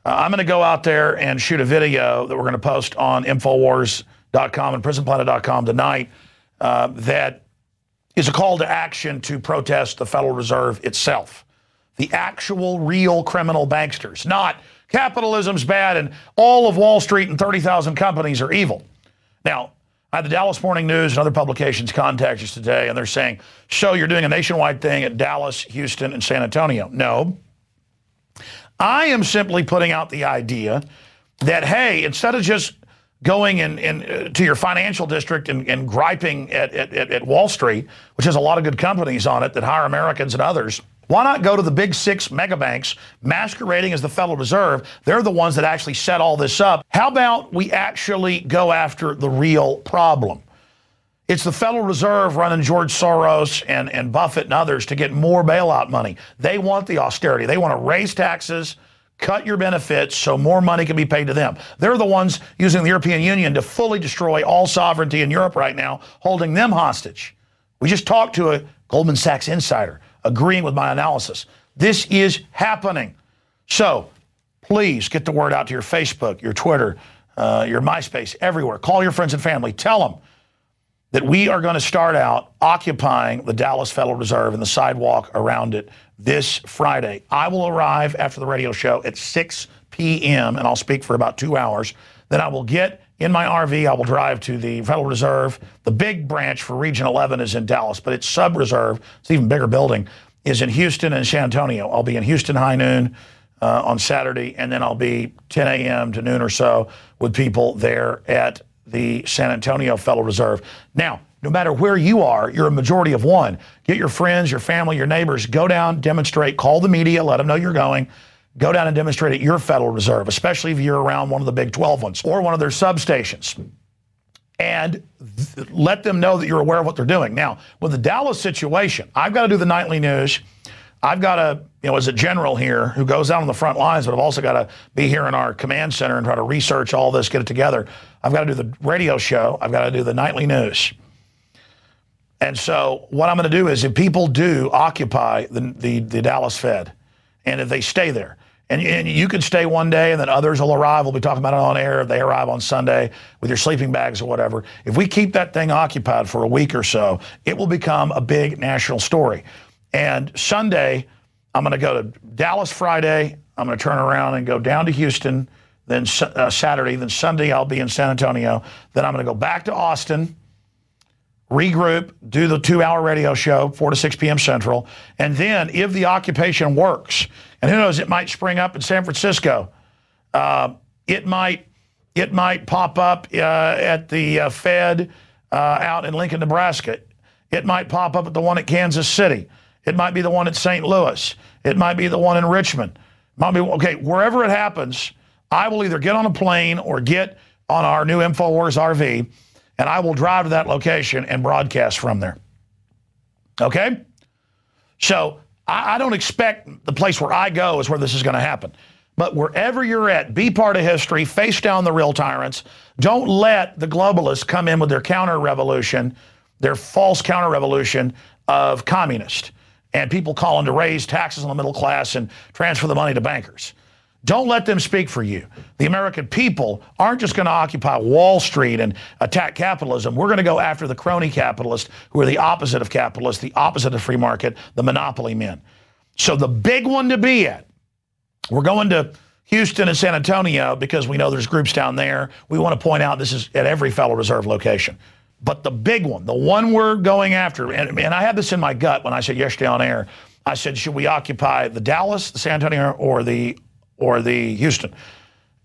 I'm going to go out there and shoot a video that we're going to post on Infowars.com and PrisonPlanet.com tonight that is a call to action to protest the Federal Reserve itself. The actual, real criminal banksters, not capitalism's bad and all of Wall Street and 30,000 companies are evil. Now, I had the Dallas Morning News and other publications contact us today, and they're saying, so you're doing a nationwide thing at Dallas, Houston, and San Antonio. No. I am simply putting out the idea that, hey, instead of just going to your financial district and griping at Wall Street, which has a lot of good companies on it that hire Americans and others, why not go to the big 6 mega banks masquerading as the Federal Reserve? They're the ones that actually set all this up. How about we actually go after the real problem? It's the Federal Reserve running George Soros and Buffett and others to get more bailout money. They want the austerity. They want to raise taxes, cut your benefits so more money can be paid to them. They're the ones using the European Union to fully destroy all sovereignty in Europe right now, holding them hostage. We just talked to a Goldman Sachs insider agreeing with my analysis. This is happening. So please get the word out to your Facebook, your Twitter, your MySpace, everywhere. Call your friends and family. Tell them that we are going to start out occupying the Dallas Federal Reserve and the sidewalk around it this Friday. I will arrive after the radio show at 6 p.m. and I'll speak for about 2 hours. Then I will get in my RV. I will drive to the Federal Reserve. The big branch for Region 11 is in Dallas, but its sub-reserve, it's an even bigger building, is in Houston and San Antonio. I'll be in Houston high noon on Saturday, and then I'll be 10 a.m. to noon or so with people there at the San Antonio Federal Reserve. Now, no matter where you are, you're a majority of one. Get your friends, your family, your neighbors, go down, demonstrate, call the media, let them know you're going. Go down and demonstrate at your Federal Reserve, especially if you're around one of the big 12 ones or one of their substations. And let them know that you're aware of what they're doing. Now, with the Dallas situation, I've got to do the nightly news. I've got to, as a general here who goes out on the front lines, but I've also got to be here in our command center and try to research all this, get it together. I've got to do the radio show. I've got to do the nightly news. And so what I'm going to do is if people do occupy the Dallas Fed, and if they stay there, and you can stay one day and then others will arrive. We'll be talking about it on air. If they arrive on Sunday with your sleeping bags or whatever. If we keep that thing occupied for a week or so, it will become a big national story. And Sunday, I'm going to go to Dallas Friday. I'm going to turn around and go down to Houston. Then Saturday. Then Sunday, I'll be in San Antonio. Then I'm going to go back to Austin, regroup, do the 2-hour radio show, 4 to 6 p.m. Central. And then if the occupation works, and who knows, it might spring up in San Francisco. It might pop up at the Fed out in Lincoln, Nebraska. It might pop up at the one at Kansas City. It might be the one at St. Louis. It might be the one in Richmond. It might be, okay, wherever it happens, I will either get on a plane or get on our new Infowars RV, and I will drive to that location and broadcast from there. Okay? So I don't expect the place where I go is where this is going to happen. But wherever you're at, be part of history, face down the real tyrants. Don't let the globalists come in with their counter-revolution, their false counter-revolution of communist, and people calling to raise taxes on the middle class and transfer the money to bankers. Don't let them speak for you. The American people aren't just going to occupy Wall Street and attack capitalism. We're going to go after the crony capitalists who are the opposite of capitalists, the opposite of free market, the monopoly men. So the big one to be at, we're going to Houston and San Antonio because we know there's groups down there. We want to point out this is at every Federal Reserve location. But the big one, the one we're going after, and I had this in my gut when I said yesterday on air, I said, should we occupy the Dallas, the San Antonio, or the Houston?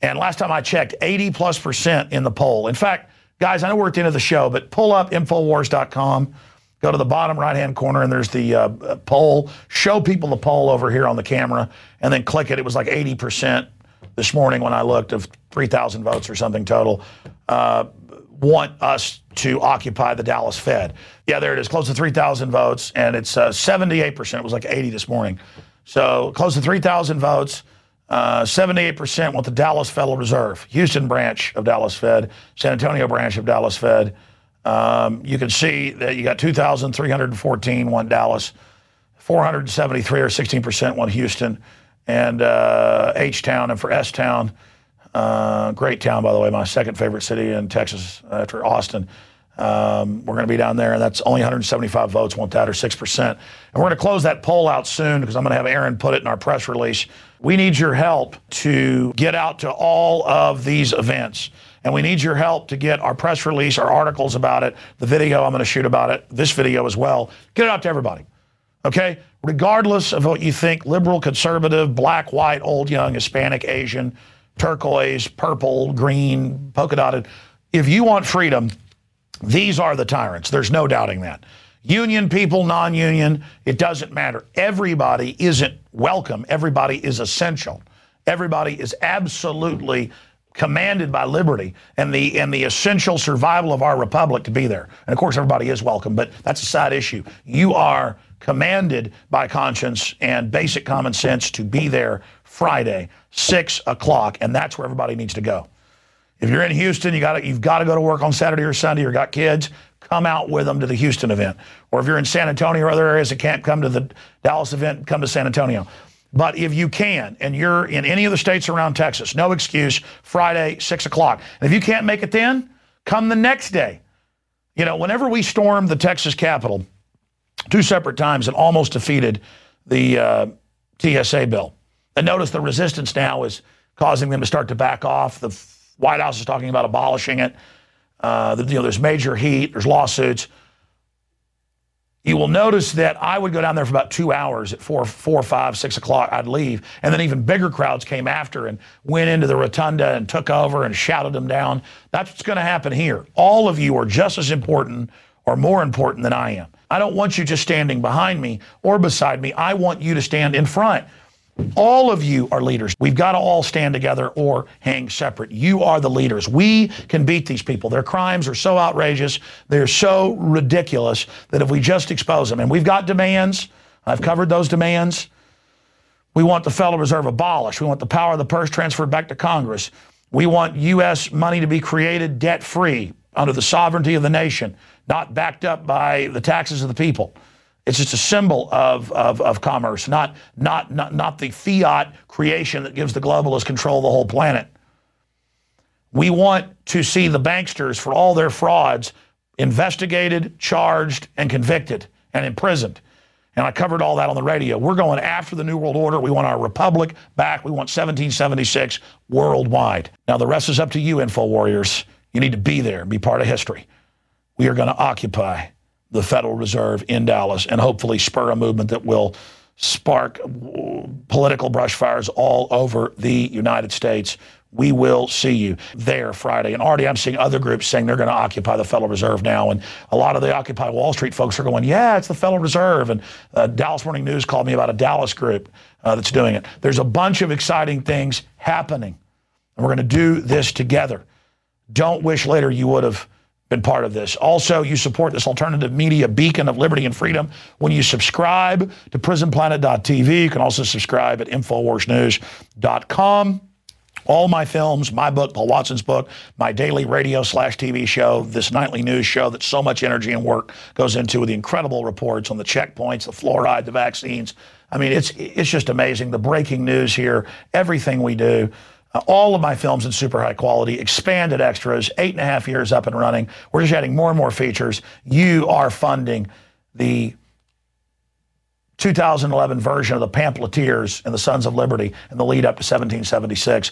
And last time I checked, 80+% in the poll. In fact, guys, I know we're at the end of the show, but pull up Infowars.com, go to the bottom right-hand corner, and there's the poll. Show people the poll over here on the camera, and then click it. It was like 80% this morning when I looked, of 3,000 votes or something total, want us to occupy the Dallas Fed. Yeah, there it is, close to 3,000 votes, and it's 78%. It was like 80 this morning. So close to 3,000 votes. 78% want the Dallas Federal Reserve, Houston branch of Dallas Fed, San Antonio branch of Dallas Fed. You can see that you got 2,314 want Dallas, 473 or 16% want Houston, and H-Town, and for S-Town, great town, by the way, my second favorite city in Texas after Austin. We're going to be down there, and that's only 175 votes, want that, or 6%. And we're going to close that poll out soon because I'm going to have Aaron put it in our press release. We need your help to get out to all of these events. And we need your help to get our press release, our articles about it, the video I'm going to shoot about it, this video as well. Get it out to everybody, okay? Regardless of what you think, liberal, conservative, black, white, old, young, Hispanic, Asian, turquoise, purple, green, polka dotted. If you want freedom, these are the tyrants. There's no doubting that. Union people, non-union, it doesn't matter. Everybody isn't welcome. Everybody is essential. Everybody is absolutely commanded by liberty and the essential survival of our republic to be there. And of course, everybody is welcome, but that's a side issue. You are commanded by conscience and basic common sense to be there Friday, 6 o'clock, and that's where everybody needs to go. If you're in Houston, you've got to go to work on Saturday or Sunday, or got kids, come out with them to the Houston event. Or if you're in San Antonio or other areas that can't come to the Dallas event, come to San Antonio. But if you can, and you're in any of the states around Texas, no excuse, Friday, 6 o'clock. And if you can't make it then, come the next day. You know, whenever we stormed the Texas Capitol 2 separate times and almost defeated the TSA bill. And notice the resistance now is causing them to start to back off. The White House is talking about abolishing it. There's major heat, there's lawsuits. You will notice that I would go down there for about 2 hours at 4, 5, 6 o'clock. I'd leave. And then even bigger crowds came after and went into the rotunda and took over and shouted them down. That's what's going to happen here. All of you are just as important or more important than I am. I don't want you just standing behind me or beside me. I want you to stand in front. All of you are leaders. We've got to all stand together or hang separate. You are the leaders. We can beat these people. Their crimes are so outrageous. They're so ridiculous that if we just expose them, and we've got demands, I've covered those demands. We want the Federal Reserve abolished. We want the power of the purse transferred back to Congress. We want U.S. money to be created debt-free under the sovereignty of the nation, not backed up by the taxes of the people. It's just a symbol of commerce, not the fiat creation that gives the globalists control of the whole planet. We want to see the banksters for all their frauds investigated, charged, and convicted, and imprisoned. And I covered all that on the radio. We're going after the New World Order. We want our republic back. We want 1776 worldwide. Now, the rest is up to you, Info Warriors. You need to be there and be part of history. We are going to occupy the Federal Reserve in Dallas and hopefully spur a movement that will spark political brush fires all over the United States. We will see you there Friday. And already I'm seeing other groups saying they're going to occupy the Federal Reserve now. And a lot of the Occupy Wall Street folks are going, yeah, it's the Federal Reserve. And Dallas Morning News called me about a Dallas group that's doing it. There's a bunch of exciting things happening. And we're going to do this together. Don't wish later you would have been part of this. Also, you support this alternative media beacon of liberty and freedom when you subscribe to prisonplanet.tv. You can also subscribe at infowarsnews.com. All my films, my book, Paul Watson's book, my daily radio/TV show, this nightly news show that so much energy and work goes into with the incredible reports on the checkpoints, the fluoride, the vaccines. I mean, it's just amazing. The breaking news here, everything we do. All of my films in super high quality, expanded extras, 8.5 years up and running. We're just adding more and more features. You are funding the 2011 version of the Pamphleteers and the Sons of Liberty in the lead up to 1776.